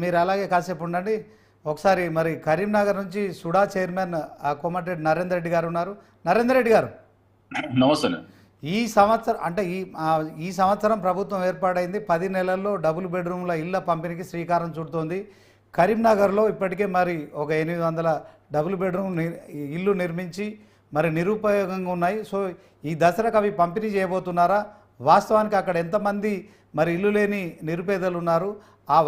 మీరు అలాగే కాసేపు ఉండండి. ఒకసారి మరి కరీంనగర్ నుంచి సుడా చైర్మన్ కోమటిరెడ్డి నరేందర్ రెడ్డి గారు ఉన్నారు. నరేందర్ రెడ్డి గారు, నమస్తే. ఈ సంవత్సరం అంటే ఈ సంవత్సరం ప్రభుత్వం ఏర్పాటైంది. 10 నెలల్లో డబుల్ బెడ్రూమ్ల ఇళ్ల పంపిణీకి శ్రీకారం చుడుతోంది. కరీంనగర్లో ఇప్పటికే మరి ఒక 800 డబుల్ బెడ్రూమ్ ఇల్లు నిర్మించి మరి నిరుపయోగంగా ఉన్నాయి. సో ఈ దసరాకు అవి పంపిణీ చేయబోతున్నారా? వాస్తవానికి అక్కడ ఎంతమంది మరి ఇల్లు లేని నిరుపేదలు ఉన్నారు?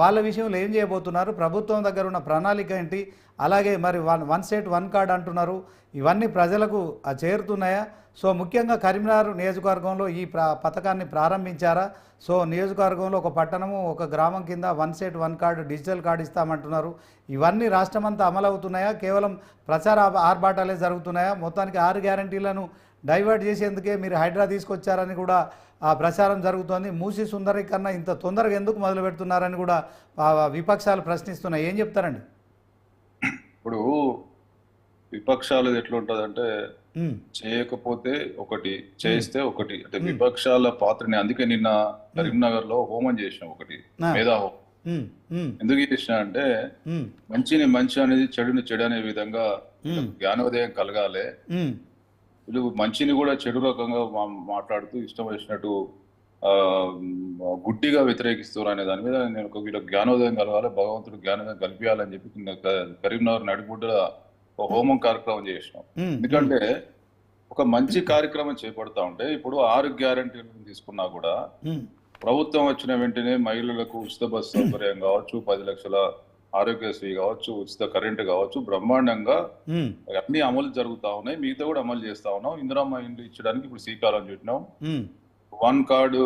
వాళ్ళ విషయంలో ఏం చేయబోతున్నారు? ప్రభుత్వం దగ్గర ఉన్న ప్రణాళిక ఏంటి? అలాగే మరి వన్ స్టేట్ వన్ కార్డ్ అంటున్నారు, ఇవన్నీ ప్రజలకు చేరుతున్నాయా? సో ముఖ్యంగా కరీంనగర్ నియోజకవర్గంలో ఈ పథకాన్ని ప్రారంభించారా? సో నియోజకవర్గంలో ఒక పట్టణము ఒక గ్రామం కింద one state one card digital card ఇస్తామంటున్నారు. ఇవన్నీ రాష్ట్రమంతా అమలవుతున్నాయా? కేవలం ప్రచార ఆర్భాటాలే జరుగుతున్నాయా? మొత్తానికి 6 గ్యారంటీలను డైవర్ట్ చేసేందుకే మీరు హైడ్రా తీసుకొచ్చారని కూడా ప్రచారం జరుగుతోంది. మూసి సుందరీకరణ ఇంత తొందరగా ఎందుకు మొదలు పెడుతున్నారని కూడా విపక్షాలు ప్రశ్నిస్తున్నాయి. ఏం చెప్తారండి? ఇప్పుడు విపక్షాలు ఎట్లుంటదంటే చేయకపోతే ఒకటి, చేస్తే ఒకటి. అంటే విపక్షాల పాత్రని అందుకే నిన్న కరీంనగర్ లో హోమం చేసిన ఒకటి మేధా హోమం. ఎందుకు చేసిన అంటే మంచిని మంచి అనేది చెడుని చెడు అనే విధంగా జ్ఞానోదయం కలగాలి. వీళ్ళు మంచిని కూడా చెడు రకంగా మాట్లాడుతూ ఇష్టం వచ్చినట్టు గుడ్డిగా వ్యతిరేకిస్తున్నారు అనే దాని మీద నేను వీళ్ళకి జ్ఞానోదయం కలగాలి, భగవంతుడు జ్ఞానోదయం కల్పించాలని చెప్పి కరీంనగర్ నడిగుడ్డ హోమం కార్యక్రమం చేసినాం. ఎందుకంటే ఒక మంచి కార్యక్రమం చేపడతా ఉంటే ఇప్పుడు 6 గ్యారంటీలను తీసుకున్నా కూడా ప్రభుత్వం వచ్చిన వెంటనే మహిళలకు ఉచిత బస్సు సౌకర్యం కావచ్చు, 10 లక్షల ఆరోగ్యశ్రీ కావచ్చు, ఉచిత కరెంటు కావచ్చు, బ్రహ్మాండంగా అన్ని అమలు జరుగుతా ఉన్నాయి. మిగతా కూడా అమలు చేస్తా ఉన్నాం. ఇందిరమ్మ ఇండ్లు ఇచ్చడానికి ఇప్పుడు శ్రీకారం చుట్టినాం. వన్ కార్డు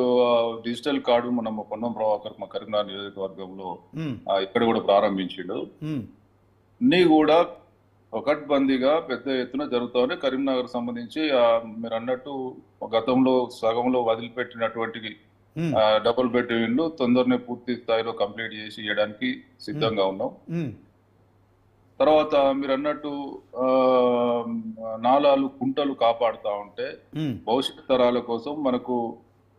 డిజిటల్ కార్డు మనం పొన్నం ప్రభాకర్ మా కరీంనగర్ నియోజకవర్గంలో ఇక్కడ కూడా ప్రారంభించిండు. అన్ని కూడా ఒకటిబందిగా పెద్ద ఎత్తున జరుగుతా ఉన్నాయి. కరీంనగర్ సంబంధించి మీరు అన్నట్టు గతంలో సగంలో వదిలిపెట్టినటువంటి డబుల్ బెడ్రూమ్ ఇల్లు తొందరనే పూర్తి స్థాయిలో కంప్లీట్ చేసి ఇవ్వడానికి సిద్ధంగా ఉన్నాం. తర్వాత మీరు అన్నట్టు నాలాలు కుంటలు కాపాడుతా ఉంటే భవిష్యత్ తరాల కోసం మనకు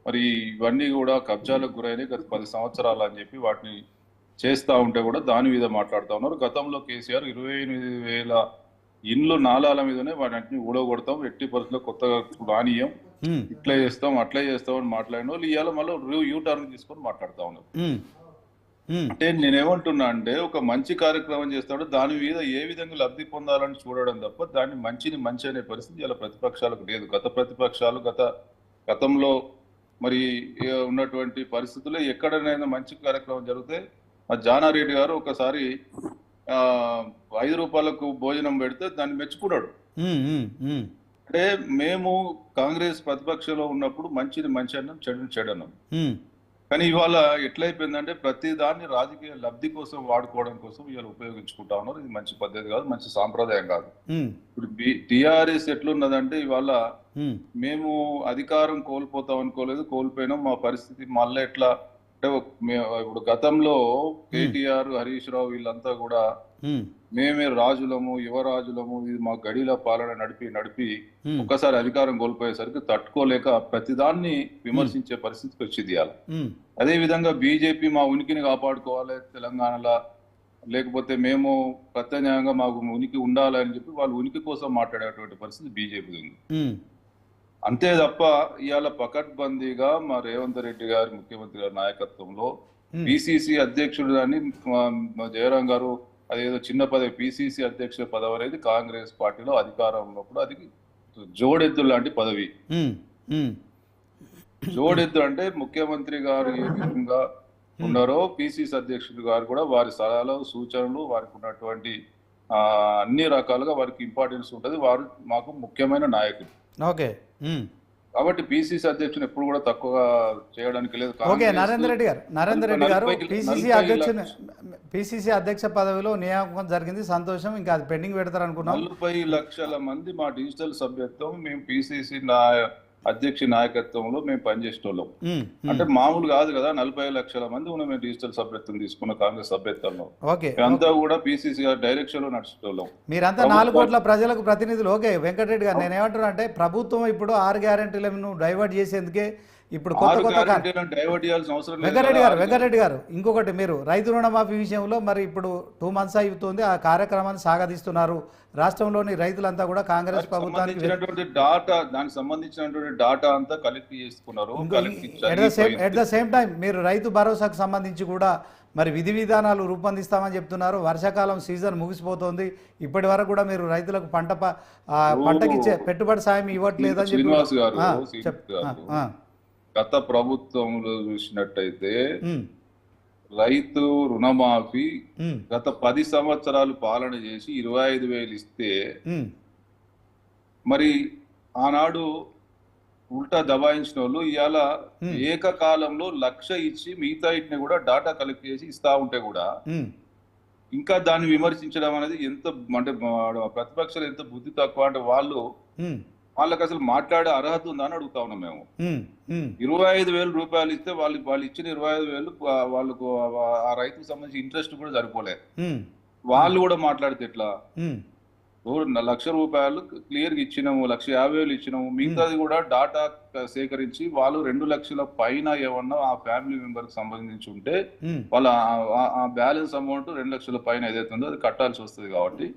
మరి ఇవన్నీ కూడా కబ్జాలకు గురైనవి గత 10 సంవత్సరాలు అని చెప్పి వాటిని చేస్తా ఉంటే కూడా దాని మీద మాట్లాడుతూ ఉన్నారు. గతంలో కేసీఆర్ 28,000 ఇండ్లు నాలాల మీదనే వాటిని ఊడగొడతాం, ఎట్టి పరిస్థితుల్లో కొత్తగా రానియం, ఇట్లా చేస్తాం అట్లా చేస్తాం అని మాట్లాడిన వాళ్ళు ఇవాళ మళ్ళీ యూ టర్న్ తీసుకొని మాట్లాడుతూ ఉన్నారు. అంటే నేనేమంటున్నా అంటే ఒక మంచి కార్యక్రమం చేస్తాడు, దాని మీద ఏ విధంగా లబ్ధి పొందాలని చూడడం తప్ప దాన్ని మంచిని మంచి అనే పరిస్థితి ఇలా ప్రతిపక్షాలకు లేదు. ప్రతిపక్షాలు గతంలో మరి ఉన్నటువంటి పరిస్థితుల్లో ఎక్కడైనా మంచి కార్యక్రమం జరిగితే మా జానారెడ్డి గారు ఒకసారి 5 రూపాయలకు భోజనం పెడితే దాన్ని మెచ్చుకున్నాడు. అంటే మేము కాంగ్రెస్ ప్రతిపక్షంలో ఉన్నప్పుడు మంచిని మంచి అన్నం, చెడుని చెడు అన్నం. కానీ ఇవాళ ఎట్లయిపోయిందంటే ప్రతి దాన్ని రాజకీయ లబ్ధి కోసం వాడుకోవడం కోసం ఇవాళ ఉపయోగించుకుంటా ఉన్నారు. ఇది మంచి పద్ధతి కాదు, మంచి సాంప్రదాయం కాదు. ఇప్పుడు టిఆర్ఎస్ ఎట్లున్నదంటే ఇవాళ మేము అధికారం కోల్పోతాం అనుకోలేదు, కోల్పోయినాం. మా పరిస్థితి మళ్ళీ ఎట్లా అంటే ఇప్పుడు గతంలో కేటీఆర్, హరీష్ రావు వీళ్ళంతా కూడా మేమే రాజులము, యువరాజులము, ఇది మా గడిల పాలన నడిపి ఒక్కసారి అధికారం కోల్పోయేసరికి తట్టుకోలేక ప్రతిదాన్ని విమర్శించే పరిస్థితికి వచ్చింది ఇవాళ. అదే విధంగా బీజేపీ మా ఉనికిని కాపాడుకోవాలి తెలంగాణలో, లేకపోతే మేము ప్రత్యామ్నాయంగా మాకు ఉనికి ఉండాలని చెప్పి వాళ్ళు ఉనికి కోసం మాట్లాడేటువంటి పరిస్థితి బీజేపీ ఉంది. అంతే తప్ప ఇవాళ పకడ్బందీగా మా రేవంత్ రెడ్డి గారి ముఖ్యమంత్రి గారి నాయకత్వంలో పిసిసి అధ్యక్షుడు అని జయరాం గారు అదేదో చిన్న పదవి పిసిసి అధ్యక్ష పదవి అనేది కాంగ్రెస్ పార్టీలో అధికారం ఉన్నప్పుడు అది జోడెద్దు లాంటి పదవి. జోడెద్దు అంటే ముఖ్యమంత్రి గారు ఏ విధంగా ఉన్నారో పిసిసి అధ్యక్షుడు గారు కూడా వారి సలహాలు సూచనలు వారికి ఉన్నటువంటి అన్ని రకాలుగా వారికి ఇంపార్టెన్స్ ఉంటుంది. వారు మాకు ముఖ్యమైన నాయకులు. ఓకే, కాబట్టి పిసిసి అధ్యక్షుని ఎప్పుడు కూడా తక్కువగా చేయడానికి లేదు. ఓకే, నరేందర్ రెడ్డి గారు పిసిసి అధ్యక్ష పదవిలో నియామకం జరిగింది, సంతోషం. ఇంకా అది పెండింగ్ పెడతారు అనుకున్నాం. 40 లక్షల మంది మా డిజిటల్ సభ్యత్వం మేము పిసిసి అధ్యక్ష నాయకత్వంలో మేము పనిచేసేటోళ్ళం. అంటే మామూలు కాదు కదా, 40 లక్షల మంది ఉన్న మేము డిజిటల్ సభ్యత్వం తీసుకున్న కాంగ్రెస్ సభ్యత్వంలో అంతా కూడా పిసిసి డైరెక్షన్ లో నడిచేటోళ్ళం. మీరంతా 4 కోట్ల ప్రజలకు ప్రతినిధులు. ఓకే వెంకటరెడ్డి గారు, నేనేమంటున్నా అంటే ప్రభుత్వం ఇప్పుడు 6 గ్యారెంటీలను డైవర్ట్ చేసేందుకే ఇప్పుడు కొత్త 6 కొత్త గ్యారెంటీలను డైవర్ట్ చేయాల్సిన అవసరం లేదు వెంకరెడ్డి కదా. గారు వెంకరెడ్డి గారు ఇంకొకటి, మీరు రైతు రుణమాఫీ విషయంలో మరి ఇప్పుడు 2 months అవుతుంది, ఆ కార్యక్రమాన్ని సాగదీస్తున్నారు. రాష్ట్రంలోని రైతులంతా కూడా కాంగ్రెస్ ప్రభుత్వానికి దానికి సంబంధించినటువంటి డాటా అంతా కలెక్ట్ చేసుకున్నారు. ఎట్ ద సేమ్ టైం మీరు రైతు భరోసాకు సంబంధించి కూడా మరి విధి విధానాలు రూపొందిస్తామని చెప్తున్నారు. వర్షాకాలం సీజన్ ముగిసిపోతుంది, ఇప్పటి వరకు కూడా మీరు రైతులకు పంటకి ఇచ్చే పెట్టుబడి సాయం ఇవ్వట్లేదని శ్రీనివాస్ గారు, చెప్పి గత ప్రభుత్వంలో చూసినట్టయితే రైతు రుణమాఫీ గత 10 సంవత్సరాలు పాలన చేసి 25,000 ఇస్తే మరి ఆనాడు ఉల్టా దబాయించిన వాళ్ళు ఇవాళ ఏకకాలంలో 1,00,000 ఇచ్చి మిగతా ఇట్ని కూడా డాటా కలెక్ట్ చేసి ఇస్తా ఉంటే కూడా ఇంకా దాన్ని విమర్శించడం అనేది ఎంత అంటే ప్రతిపక్షాలు ఎంత బుద్ధి తక్కువ అంటే వాళ్ళకి అసలు మాట్లాడే అర్హత ఉందా అని అడుగుతా ఉన్నాం మేము. 25,000 రూపాయలు ఇస్తే వాళ్ళు ఇచ్చిన 25,000 వాళ్ళకు ఆ రైతుకు సంబంధించి ఇంట్రెస్ట్ కూడా సరిపోలే. వాళ్ళు కూడా మాట్లాడితే ఎట్లా? 1,00,000 రూపాయలు క్లియర్ గా ఇచ్చినాము, 1,50,000 ఇచ్చినాము, మిగతాది కూడా డాటా సేకరించి వాళ్ళు 2 లక్షల పైన ఏమన్నా ఆ ఫ్యామిలీ మెంబర్ కి సంబంధించి ఉంటే వాళ్ళ ఆ బ్యాలెన్స్ అమౌంట్ 2 లక్షల పైన ఏదైతే ఉందో అది కట్టాల్సి వస్తుంది. కాబట్టి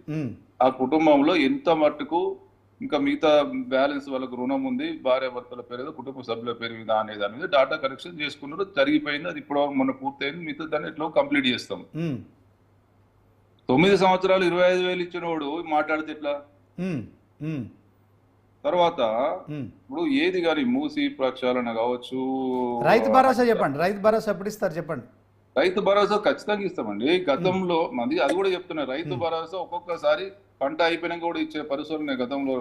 ఆ కుటుంబంలో ఎంత మట్టుకు ఇంకా మిగతా బ్యాలెన్స్ వాళ్ళకు రుణం ఉంది, భార్య భర్తల పేరు కుటుంబ సభ్యుల పేరు మీద అనే దాని మీద డాటా కరెక్షన్ చేసుకున్నారు, జరిగిపోయింది. అది ఇప్పుడు మొన్న పూర్తయింది, మిగతా దాన్ని ఎట్లా కంప్లీట్ చేస్తాం. 9 సంవత్సరాలు 25,000 ఇచ్చినోడు మాట్లాడితే ఎట్లా? తర్వాత ఇప్పుడు ఏది కానీ మూసి ప్రక్షాళన కావచ్చు, రైతు భరోసా చెప్పండి, రైతు భరోసా ఎప్పుడు ఇస్తారు చెప్పండి. రైతు భరోసా ఖచ్చితంగా ఇస్తామండి. గతంలో అది కూడా చెప్తున్నారు, రైతు భరోసా ఒక్కొక్కసారి పంట అయిపోయినాక కూడా ఇచ్చే పరిస్థితులు గతంలో.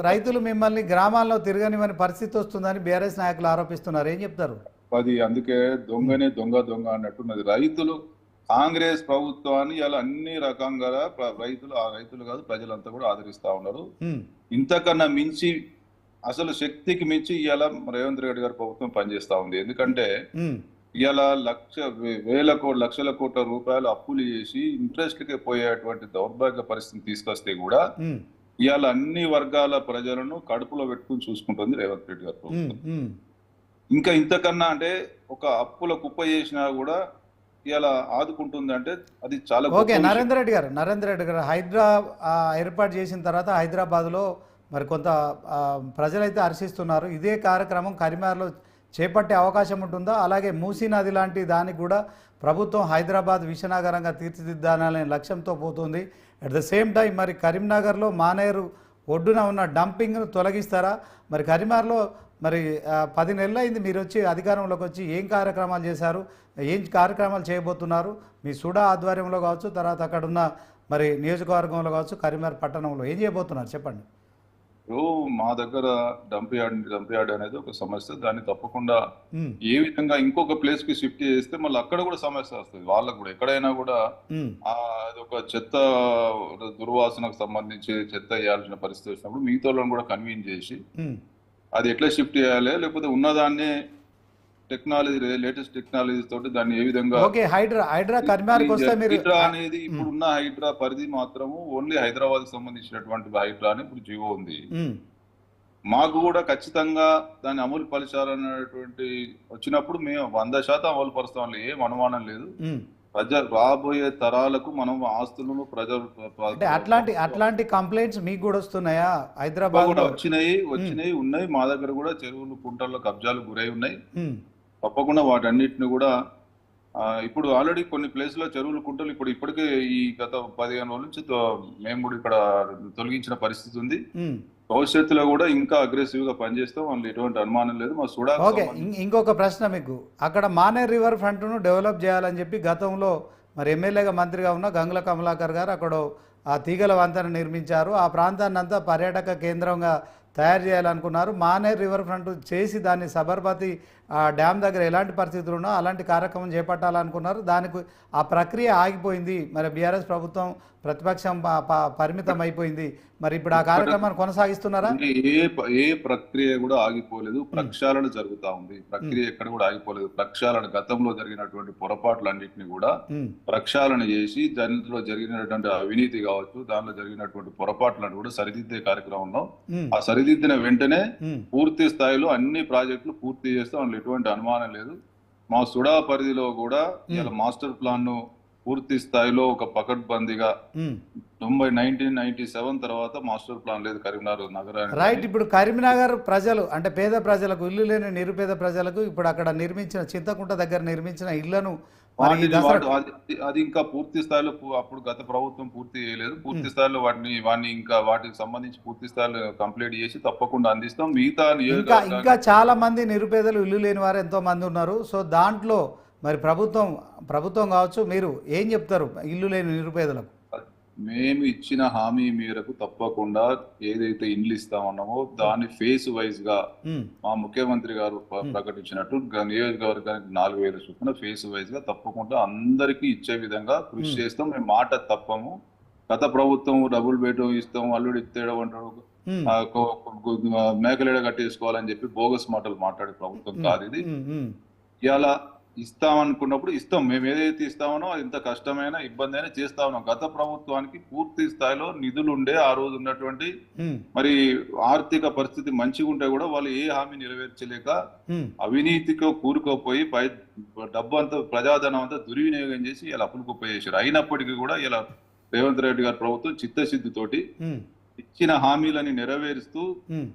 రైతులు మిమ్మల్ని గ్రామాల్లో తిరగనివని పరిస్థితి వస్తుందని బీఆర్ఎస్ నాయకులు ఆరోపిస్తున్నారు, ఏం చెప్తారు? అది అందుకే దొంగనే దొంగ అన్నట్టున్నది. రైతులు కాంగ్రెస్ ప్రభుత్వాన్ని ఇలా అన్ని రకంగా రైతులు కాదు ప్రజలంతా కూడా ఆదరిస్తా ఉన్నారు. ఇంతకన్నా మించి అసలు శక్తికి మించి ఇవాళ రేవంత్ రెడ్డి గారి ప్రభుత్వం పనిచేస్తా ఉంది. ఎందుకంటే ఇవాళ లక్షల కోట్ల రూపాయలు అప్పులు చేసి ఇంట్రెస్ట్లకే పోయేటువంటి దౌర్భాగ్య పరిస్థితిని తీసుకొస్తే కూడా ఇవాళ అన్ని వర్గాల ప్రజలను కడుపులో పెట్టుకుని చూసుకుంటుంది రేవంత్ రెడ్డి గారి ప్రభుత్వం. ఇంకా ఇంతకన్నా అంటే ఒక అప్పుల కుప్ప చేసినా కూడా ఇలా ఆదుకుంటుంది అంటే అది చాలా. ఓకే, నరేంద్ర రెడ్డి గారు హైడ్రా ఏర్పాటు చేసిన తర్వాత హైదరాబాద్లో మరి కొంత ప్రజలైతే హర్షిస్తున్నారు. ఇదే కార్యక్రమం కరీంనగర్లో చేపట్టే అవకాశం ఉంటుందా? అలాగే మూసీ నది లాంటి దానికి కూడా ప్రభుత్వం హైదరాబాద్ విషనగరంగా తీర్చిదిద్దాలనే లక్ష్యంతో పోతుంది. అట్ ద సేమ్ టైం మరి కరీంనగర్లో మానేరు ఒడ్డున ఉన్న డంపింగ్ను తొలగిస్తారా? మరి కరీంనగర్లో మరి 10 నెలలు అయింది మీరు వచ్చి అధికారంలోకి వచ్చి, ఏం కార్యక్రమాలు చేశారు, ఏం కార్యక్రమాలు చేయబోతున్నారు? మీ సుడా ఆధ్వర్యంలో కావచ్చు, తర్వాత అక్కడున్న మరి నియోజకవర్గంలో కావచ్చు, కరీంనగర్ పట్టణంలో ఏం చేయబోతున్నారు చెప్పండి. మా దగ్గర డంప్ యార్డ్ అనేది ఒక సమస్య. దాన్ని తప్పకుండా ఏ విధంగా ఇంకొక ప్లేస్ కి షిఫ్ట్ చేస్తే మళ్ళీ అక్కడ కూడా సమస్య వస్తుంది. వాళ్ళకు కూడా ఎక్కడైనా కూడా అది ఒక చెత్త దుర్వాసనకు సంబంధించి చెత్త వేయాల్సిన పరిస్థితి వచ్చినప్పుడు మిగతా వాళ్ళని కూడా కన్వీన్ చేసి అది ఎట్లా షిఫ్ట్ చేయాలి, లేకపోతే ఉన్నదాన్ని లేటెస్ట్ టెక్నాలజీ తోటి దాన్ని ఏ విధంగా హైడ్రా అనేది ఇప్పుడున్న హైడ్రా పరిధి మాత్రము ఓన్లీ హైదరాబాద్ కి సంబంధించినటువంటి హైడ్రా అని ఇప్పుడు జియో ఉంది. మాకు కూడా ఖచ్చితంగా దాన్ని అమలు పరిచాలనేటువంటి వచ్చినప్పుడు మేము 100% అమలు పరుస్తాం, ఏం అనుమానం లేదు. రాబోయే తరాలకు మనం ఆస్తులను ప్రజలు అట్లాంటి కంప్లైంట్స్ మీకు కూడా వస్తున్నాయా? హైదరాబాద్ కూడా వచ్చినాయి ఉన్నాయి. మా దగ్గర కూడా చెరువులు కుంటల్లో కబ్జాలు గురై ఉన్నాయి. తప్పకుండా వాటన్నిటిని కూడా ఇప్పుడు ఆల్రెడీ కొన్ని ప్లేస్లో చెరువులు కుంటలు ఇప్పటికే ఈ గత 15 రోజుల నుంచి మేము కూడా ఇక్కడ తొలగించిన పరిస్థితి ఉంది. భవిష్యత్తులో కూడా ఇంకా అగ్రెసివ్ గా పనిచేస్తాం, వాళ్ళు ఎటువంటి అనుమానం లేదు. మా సుడా. ఓకే, ఇంకొక ప్రశ్న మీకు, అక్కడ మానేర్ రివర్ ఫ్రంట్ ను డెవలప్ చేయాలని చెప్పి గతంలో మరి ఎమ్మెల్యేగా మంత్రిగా ఉన్న గంగుల కమలాకర్ గారు అక్కడ ఆ తీగల వంతెన నిర్మించారు. ఆ ప్రాంతాన్ని అంతా పర్యాటక కేంద్రంగా తయారు చేయాలనుకున్నారు. మానేర్ రివర్ ఫ్రంట్ చేసి దాన్ని సబర్మతి డ్యామ్ దగ్గర ఎలాంటి పరిస్థితులు ఉన్నా అలాంటి కార్యక్రమం చేపట్టాలనుకున్నారు. దానికి ఆ ప్రక్రియ ఆగిపోయింది. మరి బీఆర్ఎస్ ప్రభుత్వం ప్రతిపక్షం పరిమితం అయిపోయింది. మరి ఇప్పుడు ఆ కార్యక్రమాన్ని కొనసాగిస్తున్నారా? ఏ ప్రక్రియ కూడా ఆగిపోలేదు, ప్రక్షాళన జరుగుతా ఉంది. ప్రక్రియ ఎక్కడ కూడా ఆగిపోలేదు. ప్రక్షాళన గతంలో జరిగినటువంటి పొరపాట్లన్నింటినీ కూడా ప్రక్షాళన చేసి దాంట్లో జరిగినటువంటి అవినీతి కావచ్చు, దానిలో జరిగినటువంటి పొరపాట్లను కూడా సరిదిద్దే కార్యక్రమంలో ఆ సరిదిద్దిన వెంటనే ఉమ్, పూర్తి స్థాయిలో అన్ని ప్రాజెక్టులు పూర్తి చేస్తాం, అందులో ఎటువంటి అనుమానం లేదు. మా సుడా పరిధిలో కూడా ఇలా మాస్టర్ ప్లాన్ ను పూర్తి స్థాయిలో ఒక పకడ్బందీగా ఉమ్. 1997 తర్వాత మాస్టర్ ప్లాన్ లేదు కరీంనగర్ నగరానికి. రైట్. ఇప్పుడు కరీంనగర్ ప్రజలు అంటే పేద ప్రజలకు, ఇల్లు లేని నిరుపేద ప్రజలకు ఇప్పుడు అక్కడ నిర్మించిన చింతకుంట దగ్గర నిర్మించిన ఇళ్లను మరి ఈ దసరా అది ఇంకా పూర్తి స్థాయిలో అప్పుడు గత ప్రభుత్వం పూర్తి చేయలేదు. పూర్తి స్థాయిలో వాటిని ఇంకా వాటికి సంబంధించి పూర్తి స్థాయిలో కంప్లీట్ చేసి తప్పకుండా అందిస్తాం. మిగతా ఇంకా చాలా మంది నిరుపేదలు, ఇల్లు లేని వారు ఎంతో మంది ఉన్నారు. సో దాంట్లో మరి ప్రభుత్వం కావచ్చు, మీరు ఏం చెప్తారు ఇల్లు లేని నిరుపేదలకు? మేము ఇచ్చిన హామీ మేరకు తప్పకుండా ఏదైతే ఇండ్లు ఇస్తామన్నామో దాన్ని ఫేస్ వైజ్ గా మా ముఖ్యమంత్రి గారు ప్రకటించినట్టు నియోజకవర్గానికి 4,000 చొప్పున ఫేస్ వైజ్ గా తప్పకుండా అందరికీ ఇచ్చే విధంగా కృషి చేస్తాం. మేము మాట తప్పము. గత ప్రభుత్వం డబుల్ బెడ్రూమ్ ఇస్తాం, అల్లుడు ఇస్తేయడం అంటాడు, మేకలేడ కట్టేసుకోవాలని చెప్పి బోగస్ మాటలు మాట్లాడే ప్రభుత్వం కాదు ఇది. ఇలా ఇస్తామనుకున్నప్పుడు ఇస్తాం. మేము ఏదైతే ఇస్తామనో అది ఎంత కష్టమైన ఇబ్బంది అయినా చేస్తా ఉన్నాం. గత ప్రభుత్వానికి పూర్తి స్థాయిలో నిధులు ఉండే, ఆ రోజు ఉన్నటువంటి మరి ఆర్థిక పరిస్థితి మంచిగా ఉంటే కూడా వాళ్ళు ఏ హామీ నెరవేర్చలేక అవినీతితో కూరుకోపోయి డబ్బు అంతా, ప్రజాధనం అంతా దుర్వినియోగం చేసి ఇలా అప్పులు చేశారు. అయినప్పటికీ కూడా ఇలా రేవంత్ రెడ్డి గారి ప్రభుత్వం చిత్తశుద్ధితోటి ఇచ్చిన హామీలని నెరవేరుస్తూ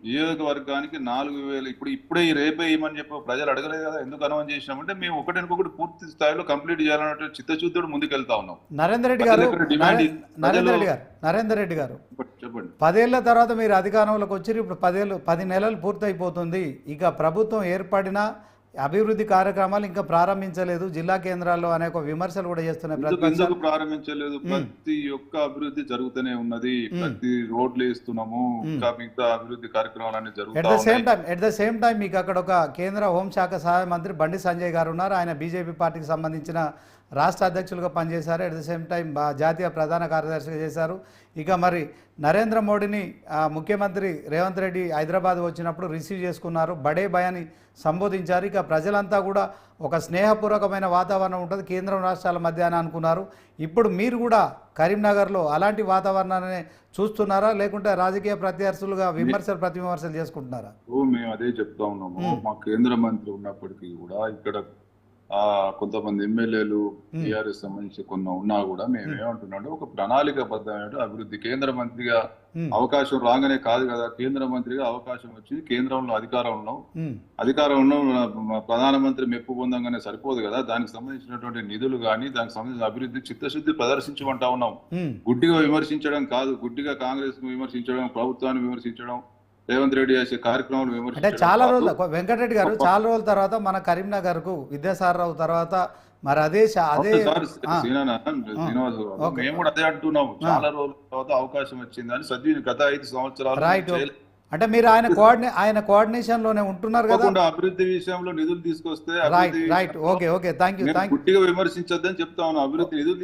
నియోజకవర్గానికి 4,000 ఇప్పుడే రేపే ఇవ్వమని చెప్పి ప్రజలు అడగలేదు కదా. ఎందుకు అనౌన్స్ చేసినామంటే మేము ఒకటికొకటి పూర్తి స్థాయిలో కంప్లీట్ చేయాలన్నట్టు చిత్తశుద్ధితో ముందుకెళ్తా ఉన్నాం. నరేందర్ రెడ్డి గారు చెప్పండి. 10 ఏళ్ల తర్వాత మీరు అధికారంలోకి వచ్చి ఇప్పుడు 10 నెలలు పూర్తయిపోతుంది. ఇక ప్రభుత్వం ఏర్పడినా అభివృద్ధి కార్యక్రమాలు ఇంకా ప్రారంభించలేదు, జిల్లా కేంద్రాల్లో అనేక విమర్శలు కూడా చేస్తున్నాయి. ఎందుకు ప్రారంభించలేదు? ప్రతి ఒక్క అభివృద్ధి జరుగుతూనే ఉన్నది. ప్రతి రోడ్లు వేస్తున్నాము, ఇంకా మిగతా అభివృద్ధి కార్యక్రమాలన్నీ జరుగుతాయి. ఎట్ ద సేమ్ టైం మీకు అక్కడ ఒక కేంద్ర హోంశాఖ సహాయ మంత్రి బండి సంజయ్ గారు ఉన్నారు. ఆయన బీజేపీ పార్టీకి సంబంధించిన రాష్ట్ర అధ్యక్షులుగా పనిచేశారు. అట్ ద సేమ్ టైం జాతీయ ప్రధాన కార్యదర్శిగా చేశారు. ఇక మరి నరేంద్ర మోడీని ముఖ్యమంత్రి రేవంత్ రెడ్డి హైదరాబాద్ వచ్చినప్పుడు రిసీవ్ చేసుకున్నారు, బడే భయాన్ని సంబోధించారు. ఇక ప్రజలంతా కూడా ఒక స్నేహపూర్వకమైన వాతావరణం ఉంటుంది కేంద్రం రాష్ట్రాల మధ్య అని అనుకున్నారు. ఇప్పుడు మీరు కూడా కరీంనగర్లో అలాంటి వాతావరణాన్ని చూస్తున్నారా, లేకుంటే రాజకీయ ప్రత్యర్థులుగా ప్రతి విమర్శలు చేసుకుంటున్నారా? మేము అదే చెప్తా ఉన్నాము. మా కేంద్ర మంత్రి ఉన్నప్పటికీ కూడా ఇక్కడ కొంతమంది ఎమ్మెల్యేలు టీఆర్ఎస్ సంబంధించి కొన్ని ఉన్నా కూడా మేము ఏమంటున్నాం, ఒక ప్రణాళికాబద్ధమైన అభివృద్ధి. కేంద్ర మంత్రిగా అవకాశం రాగానే కాదు కదా, కేంద్ర మంత్రిగా అవకాశం వచ్చింది, కేంద్రంలో అధికారంలో ప్రధానమంత్రి మెప్పు పొందంగానే సరిపోదు కదా. దానికి సంబంధించినటువంటి నిధులు కానీ దానికి సంబంధించిన అభివృద్ధి చిత్తశుద్ధి ప్రదర్శించమంటా ఉన్నాం. గుడ్డిగా విమర్శించడం కాదు, గుడ్డిగా కాంగ్రెస్ విమర్శించడం, ప్రభుత్వాన్ని విమర్శించడం, రేవంత్ రెడ్డి చేసే కార్యక్రమాలు అంటే చాలా రోజులు వెంకటరెడ్డి గారు చాలా రోజుల తర్వాత మన కరీంనగర్ కు విద్యాసాగరరావు తర్వాత మరి మేము కూడా అదే అంటున్నాము. చాలా రోజుల తర్వాత అవకాశం వచ్చింది అని గత 5 సంవత్సరాలు రైట్. అంటే మీరు ఆయన కోఆర్డినేషన్ లోనే ఉంటున్నారు కదా. అభివృద్ధి విషయంలో నిధులు తీసుకొస్తే రైట్. ఓకే. Thank you. గుడ్డిగా విమర్శించొద్దని చెప్తా ఉన్నాం. అభివృద్ధి నిధులు